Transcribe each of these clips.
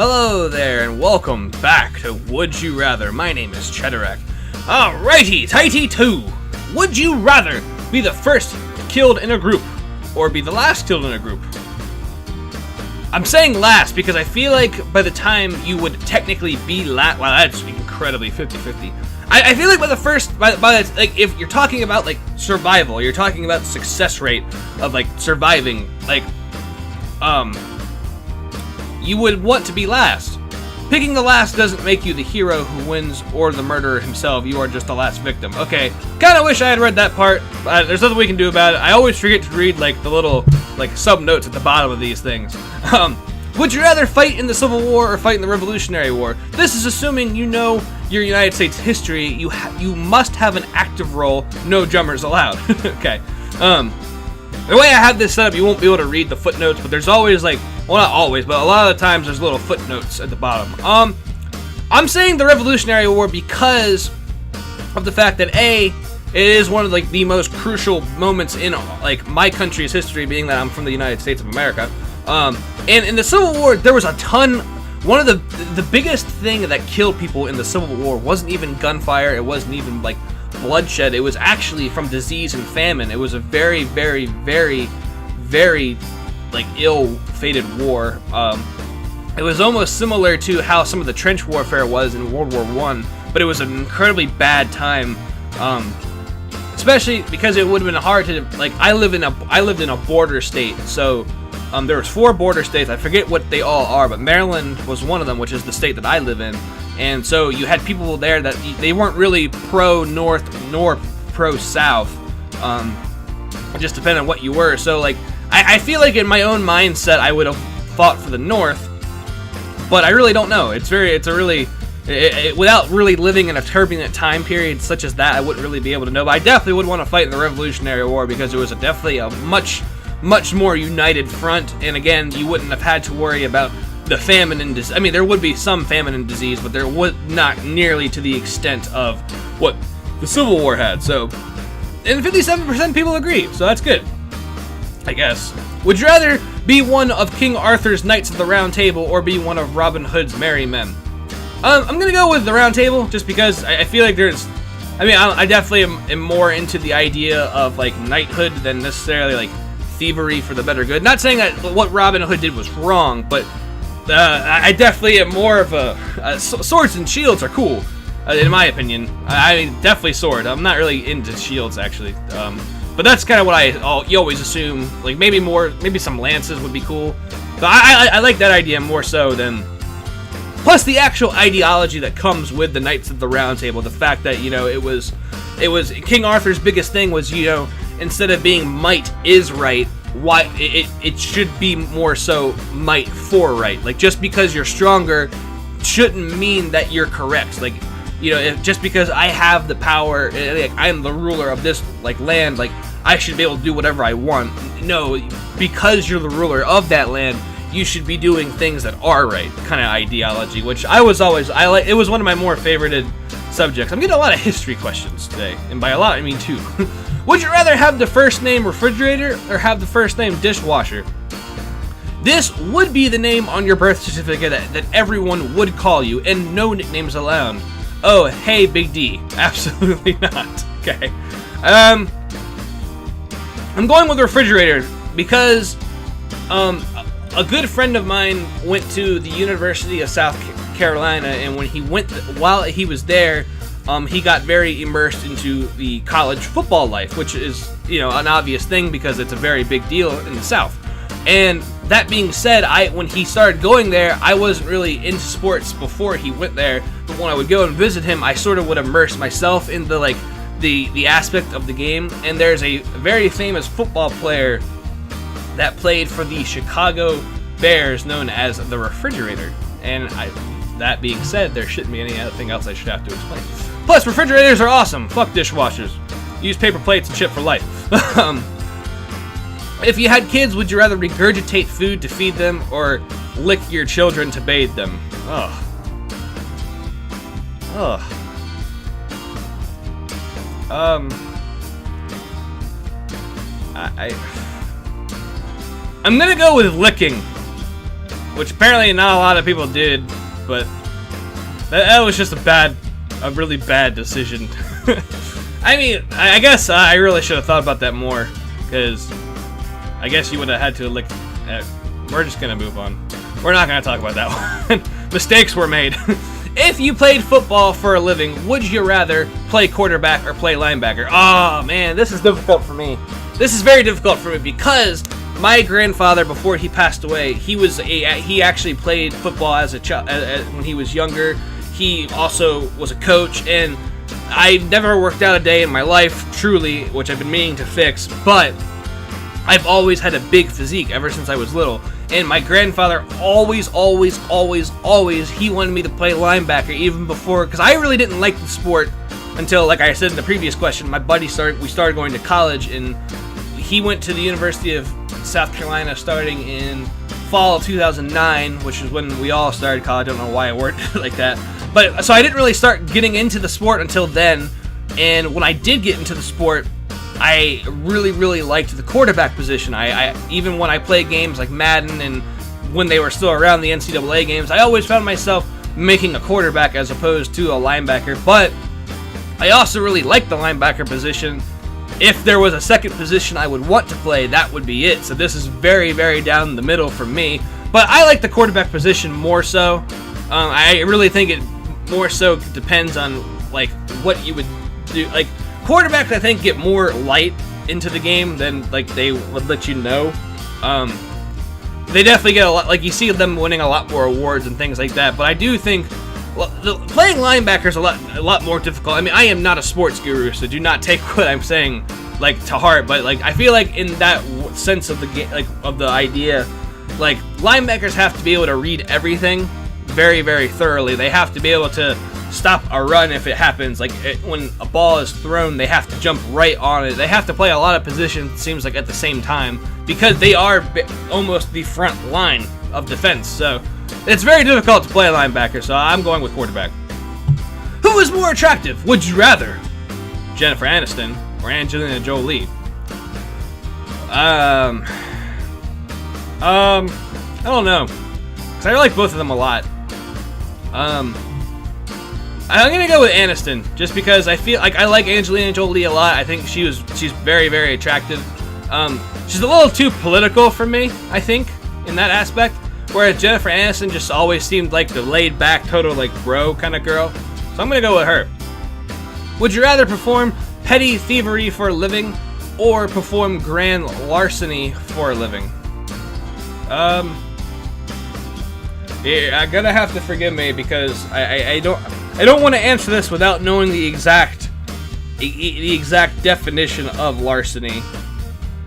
Hello there, and welcome back to Would You Rather. My name is Chadarak. Alrighty, tighty 2. Would you rather be the first killed in a group, or be the last killed in a group? I'm saying last because I feel like by the time you would technically be last, wow, that's incredibly 50-50. I feel like by the first, like if you're talking about like survival, you're talking about the success rate of like surviving, like, you would want to be last. Picking the last doesn't make you the hero who wins or the murderer himself. You are just the last victim. Okay, kind of wish I had read that part. There's nothing we can do about it. I always forget to read like the little like sub notes at the bottom of these things. Would you rather fight in the Civil War or fight in the Revolutionary War? This is assuming you know your United States history. You must have an active role. No drummers allowed. Okay. The way I have this set up, you won't be able to read the footnotes, but there's always like, well, not always, but a lot of the times there's little footnotes at the bottom. I'm saying the Revolutionary War because of the fact that A, it is one of like the most crucial moments in like my country's history, being that I'm from the United States of America. And in the Civil War, there was a ton. One of the biggest thing that killed people in the Civil War wasn't even gunfire. It wasn't even like bloodshed. It was actually from disease and famine. It was a very, very, very, very like ill-fated war. It was almost similar to how some of the trench warfare was in World War I, but it was an incredibly bad time. Especially because it would have been hard to like. I lived in a border state, so there was 4 border states. I forget what they all are, but Maryland was one of them, which is the state that I live in. And so you had people there that they weren't really pro-North nor pro-South. It just depended on what you were. So like, I feel like in my own mindset, I would have fought for the North, but I really don't know. Without really living in a turbulent time period such as that, I wouldn't really be able to know. But I definitely would want to fight in the Revolutionary War because it was definitely a much more united front. And again, you wouldn't have had to worry about the famine and disease. I mean, there would be some famine and disease, but there would not nearly to the extent of what the Civil War had. So, and 57% people agree, so that's good, I guess. Would you rather be one of King Arthur's Knights of the Round Table or be one of Robin Hood's merry men? I'm gonna go with the Round Table just because I feel like there's. I mean, I definitely am more into the idea of like knighthood than necessarily like thievery for the better good. Not saying that what Robin Hood did was wrong, but I definitely am more of a swords and shields are cool, in my opinion. I mean, definitely sword. I'm not really into shields actually, but that's kind of what you always assume. Like maybe some lances would be cool. But I like that idea more so than. Plus the actual ideology that comes with the Knights of the Round Table. The fact that it was King Arthur's biggest thing was instead of being might is right. Why it should be more so might for right. Like just because you're stronger shouldn't mean that you're correct. Like if just because I have the power, like I'm the ruler of this like land, like I should be able to do whatever I want. No, because you're the ruler of that land, you should be doing things that are right. Kind of ideology, which I like. It was one of my more favorited subjects. I'm getting a lot of history questions today, and by a lot I mean 2. Would you rather have the first name refrigerator or have the first name dishwasher? This would be the name on your birth certificate that everyone would call you, and no nicknames allowed. Oh, hey, Big D. Absolutely not. Okay. I'm going with refrigerator because a good friend of mine went to the University of South Carolina, and while he was there, he got very immersed into the college football life, which is, an obvious thing because it's a very big deal in the South. And that being said, when he started going there, I wasn't really into sports before he went there, but when I would go and visit him, I sort of would immerse myself in the aspect of the game. And there's a very famous football player that played for the Chicago Bears known as the Refrigerator. And that being said, there shouldn't be anything else I should have to explain. Plus, refrigerators are awesome. Fuck dishwashers. Use paper plates and shit for life. If you had kids, would you rather regurgitate food to feed them or lick your children to bathe them? Ugh. I'm gonna go with licking. which apparently not a lot of people did, but that was just a really bad decision. I mean, I guess I really should have thought about that more, because I guess you would have had to look at... We're just going to move on. We're not going to talk about that one. Mistakes were made. If you played football for a living, would you rather play quarterback or play linebacker? Oh, man, this is difficult for me. This is very difficult for me because my grandfather, before he passed away, he actually played football as a child when he was younger. He also was a coach, and I never worked out a day in my life, truly, which I've been meaning to fix, but I've always had a big physique ever since I was little. And my grandfather always, he wanted me to play linebacker even before, because I really didn't like the sport until, like I said in the previous question, my buddy we started going to college, and he went to the University of South Carolina starting in fall of 2009, which is when we all started college. I don't know why it worked like that. But so I didn't really start getting into the sport until then, and when I did get into the sport, I really liked the quarterback position. I even when I played games like Madden and when they were still around the NCAA games, I always found myself making a quarterback as opposed to a linebacker. But I also really liked the linebacker position. If there was a second position I would want to play, that would be it. So this is very down the middle for me. But I like the quarterback position more so. I really think it more so depends on like what you would do. Like quarterbacks, I think, get more light into the game than like they would let you know. They definitely get a lot. Like you see them winning a lot more awards and things like that. But I do think playing linebacker is a lot more difficult. I mean, I am not a sports guru, so do not take what I'm saying like to heart. But like I feel like in that sense of the game, like of the idea, like linebackers have to be able to read everything very thoroughly. They have to be able to stop a run if it happens. Like when a ball is thrown, they have to jump right on it. They have to play a lot of positions, seems like, at the same time, because they are almost the front line of defense. So it's very difficult to play a linebacker, so I'm going with quarterback. Who is more attractive? Would you rather Jennifer Aniston or Angelina Jolie? I don't know, because I like both of them a lot. I'm gonna go with Aniston, just because I feel like I like Angelina Jolie a lot. I think she's very attractive. She's a little too political for me, I think, in that aspect. Whereas Jennifer Aniston just always seemed like the laid-back, total like bro kind of girl. So I'm gonna go with her. Would you rather perform petty thievery for a living or perform grand larceny for a living? Yeah, I'm gonna have to forgive me because I don't want to answer this without knowing the exact definition of larceny,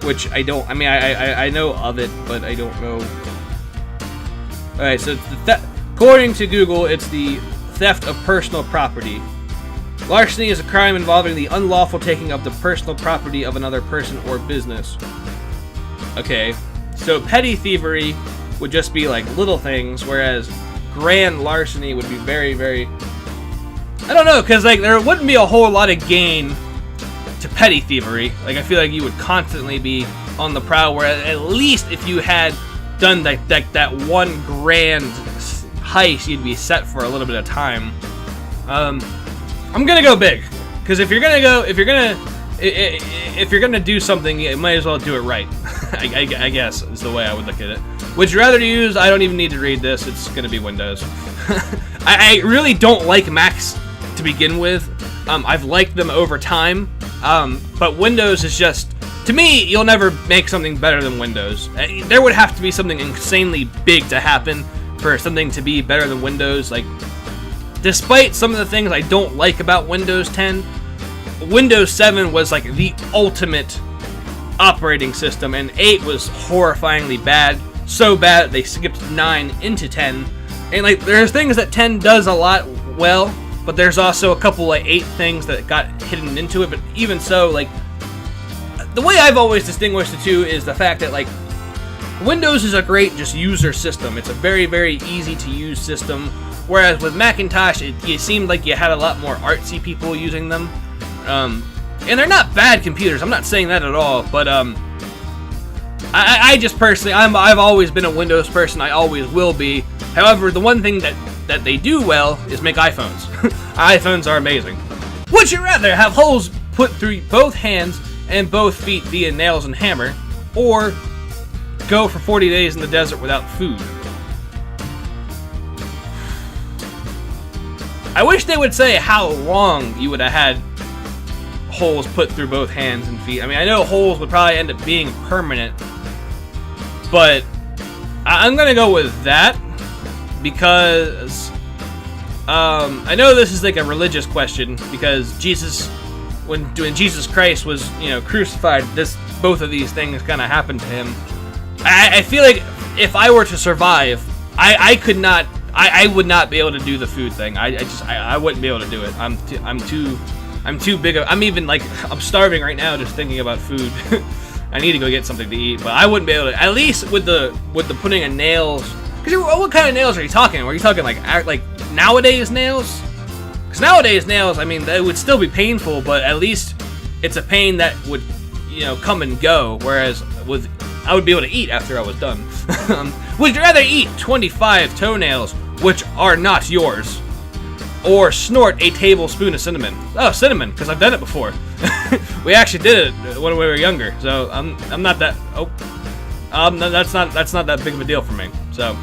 which I don't. I mean, I know of it, but I don't know. All right, so according to Google, it's the theft of personal property. Larceny is a crime involving the unlawful taking of the personal property of another person or business. Okay, so petty thievery would just be like little things, whereas grand larceny would be very I don't know, because like there wouldn't be a whole lot of gain to petty thievery. Like I feel like you would constantly be on the prowl, where at least if you had done that one grand heist, you'd be set for a little bit of time. I'm gonna go big, because if you're gonna do something, you might as well do it right. I guess is the way I would look at it. Would you rather use? I don't even need to read this. It's gonna be Windows. I really don't like Macs to begin with. I've liked them over time, but Windows is just, to me, you'll never make something better than Windows. There would have to be something insanely big to happen for something to be better than Windows. Like, despite some of the things I don't like about Windows 10, Windows 7 was like the ultimate operating system, and 8 was horrifyingly bad. So bad they skipped 9 into 10. And like there's things that 10 does a lot well, but there's also a couple of 8 things that got hidden into it. But even so, like the way I've always distinguished the two is the fact that like Windows is a great just user system. It's a very easy to use system. Whereas with Macintosh, it seemed like you had a lot more artsy people using them. And they're not bad computers. I'm not saying that at all. But I just personally, I've always been a Windows person. I always will be. However, the one thing that they do well is make iPhones. iPhones are amazing. Would you rather have holes put through both hands and both feet via nails and hammer, or go for 40 days in the desert without food? I wish they would say how long you would have had holes put through both hands and feet. I mean, I know holes would probably end up being permanent, but I'm gonna go with that because I know this is like a religious question, because Jesus, when Jesus Christ was, you know, crucified, both of these things kind of happened to him. I feel like if I were to survive, I could not. I would not be able to do the food thing. I wouldn't be able to do it. I'm too big of. I'm even like, I'm starving right now just thinking about food. I need to go get something to eat, but I wouldn't be able to. At least with the putting of nails. Because what kind of nails are you talking? Are you talking like nowadays nails? Because nowadays nails, I mean, they would still be painful, but at least it's a pain that would, you know, come and go. Whereas I would be able to eat after I was done. Would you rather eat 25 toenails, which are not yours, or snort a tablespoon of cinnamon? Oh, cinnamon, because I've done it before. We actually did it when we were younger, so I'm not that. That's not that big of a deal for me. So,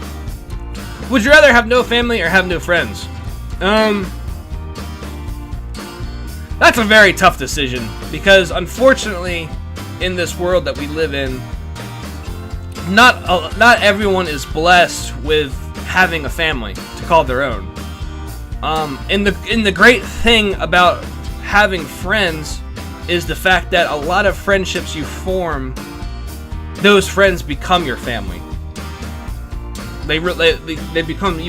would you rather have no family or have no friends? That's a very tough decision, because unfortunately, in this world that we live in, not everyone is blessed with having a family to call their own. And the great thing about having friends is the fact that a lot of friendships you form, those friends become your family. You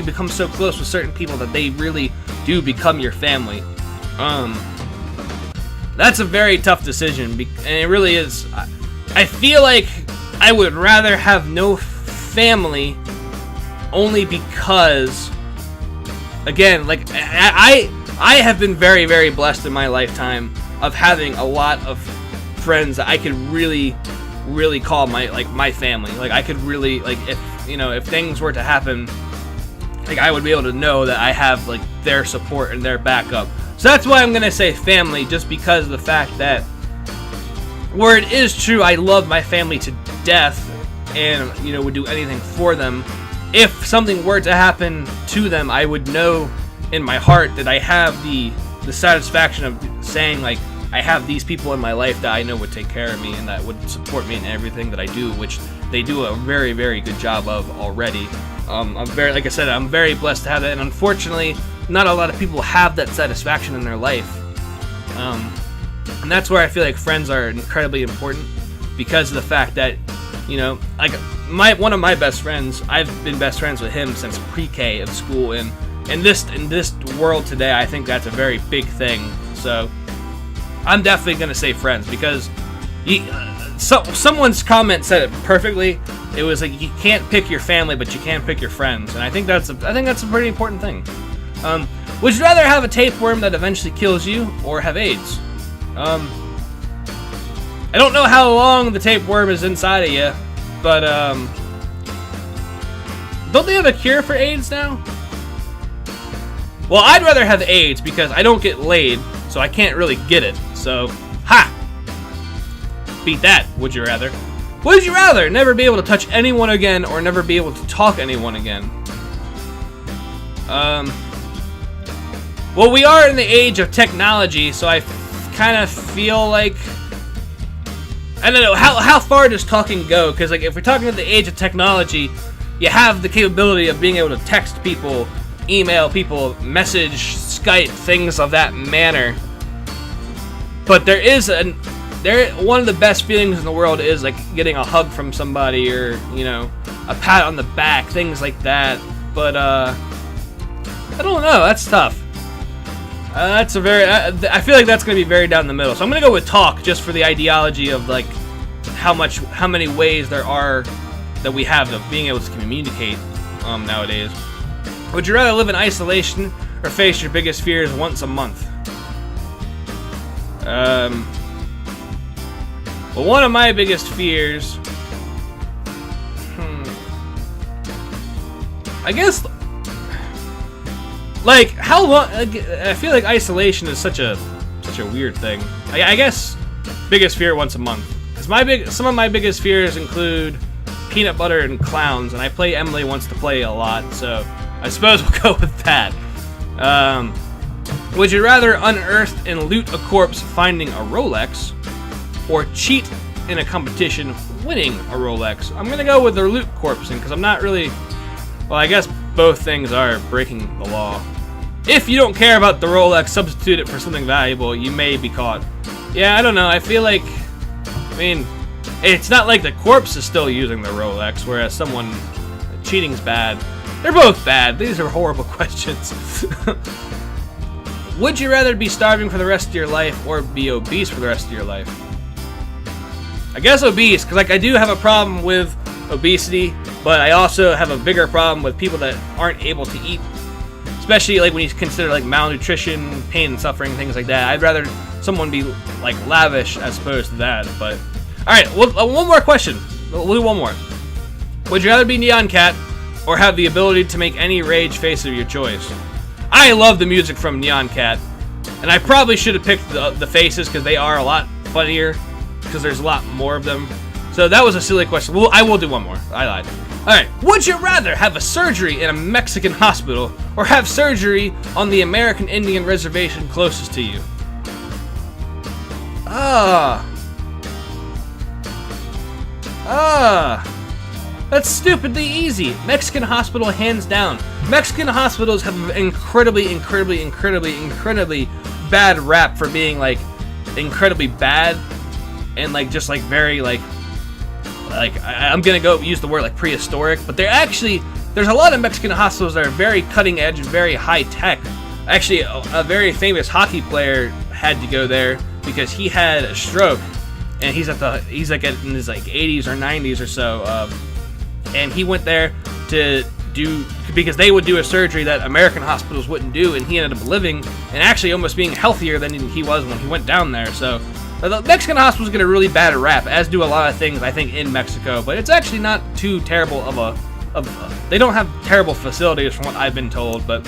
become so close with certain people that they really do become your family. That's a very tough decision, and it really is. I feel like I would rather have no family, only because, again, like I have been very, very blessed in my lifetime of having a lot of friends that I could really, really call my family. Like, I could really, like, if things were to happen, like, I would be able to know that I have, like, their support and their backup. So that's why I'm gonna say family, just because of the fact that, where it is true, I love my family to death, and, you know, would do anything for them. If something were to happen to them, I would know in my heart that I have the satisfaction of saying, like, I have these people in my life that I know would take care of me and that would support me in everything that I do, which they do a very, very good job of already. Like I said, I'm very blessed to have that, and unfortunately, not a lot of people have that satisfaction in their life. And that's where I feel like friends are incredibly important, because of the fact that, you know, like one of my best friends, I've been best friends with him since pre-K of school, and in this world today, I think that's a very big thing. So I'm definitely gonna say friends, because someone's comment said it perfectly. It was like, you can't pick your family, but you can pick your friends, and I think that's a pretty important thing. Would you rather have a tapeworm that eventually kills you, or have AIDS? I don't know how long the tapeworm is inside of you, but don't they have a cure for AIDS now? Well, I'd rather have AIDS because I don't get laid, so I can't really get it. So, ha! Beat that, would you rather? Would you rather never be able to touch anyone again, or never be able to talk anyone again? Well, we are in the age of technology, so I kind of feel like, I don't know, how far does talking go? Because, like, if we're talking about the age of technology, you have the capability of being able to text people, email people, message, Skype, things of that manner. But one of the best feelings in the world is, like, getting a hug from somebody, or, you know, a pat on the back, things like that. But I don't know, that's tough. I feel like that's going to be very down the middle. So I'm going to go with talk, just for the ideology of, like, how many ways there are that we have of being able to communicate nowadays. Would you rather live in isolation or face your biggest fears once a month? Well, one of my biggest fears I guess, like, how long? I feel like isolation is such a weird thing. I guess biggest fear once a month. Because some of my biggest fears include peanut butter and clowns, and I play Emily wants to play a lot, so I suppose we'll go with that. Would you rather unearth and loot a corpse finding a Rolex, or cheat in a competition winning a Rolex? I'm gonna go with the loot corpsing, because I'm not really... Well, I guess both things are breaking the law. If you don't care about the Rolex, substitute it for something valuable, you may be caught. Yeah, I don't know, I feel like... I mean, it's not like the corpse is still using the Rolex, whereas someone... Cheating's bad. They're both bad. These are horrible questions. Would you rather be starving for the rest of your life or be obese for the rest of your life? I guess obese, because like I do have a problem with obesity, but I also have a bigger problem with people that aren't able to eat. Especially like when you consider like malnutrition, pain and suffering, things like that. I'd rather someone be like lavish as opposed to that. But all right, one more question. We'll do one more. Would you rather be Nyan Cat or have the ability to make any rage face of your choice? I love the music from Nyan Cat, and I probably should have picked the faces because they are a lot funnier because there's a lot more of them. So that was a silly question. Well, I will do one more. I lied. All right. Would you rather have a surgery in a Mexican hospital or have surgery on the American Indian reservation closest to you? That's stupidly easy. Mexican hospital, hands down. Mexican hospitals have an incredibly bad rap for being like incredibly bad and like just like very like I'm gonna go use the word like prehistoric, but there's a lot of Mexican hospitals that are very cutting edge and very high tech. Actually, a very famous hockey player had to go there because he had a stroke, and he's like in his like 80s or 90s or so. And he went there to do, because they would do a surgery that American hospitals wouldn't do, and he ended up living and actually almost being healthier than he was when he went down there. So the Mexican hospitals get a really bad rap, as do a lot of things I think in Mexico, but it's actually not too terrible they don't have terrible facilities from what I've been told. But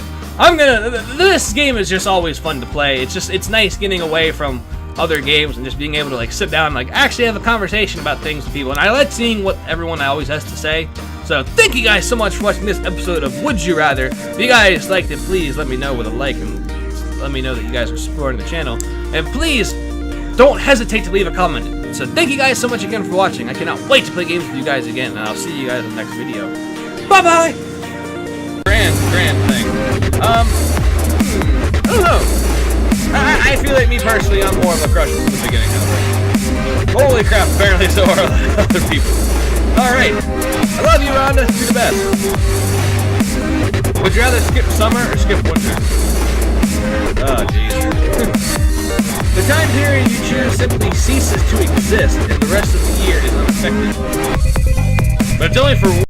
this game is just always fun to play. It's nice getting away from other games and just being able to like sit down and like actually have a conversation about things with people, and I like seeing what everyone always has to say. So thank you guys so much for watching this episode of Would You Rather. If you guys liked it, please let me know with a like and let me know that you guys are supporting the channel, and please don't hesitate to leave a comment. So thank you guys so much again for watching. I cannot wait to play games with you guys again, and I'll see you guys in the next video. Bye bye. Grand thing. I don't know. I feel like me personally, I'm more of a crush from the beginning. Holy crap, apparently so are other people. Alright, I love you, Rhonda. You're the best. Would you rather skip summer or skip winter? Oh, jeez. The time period you choose simply ceases to exist, and the rest of the year is unaffected. But it's only for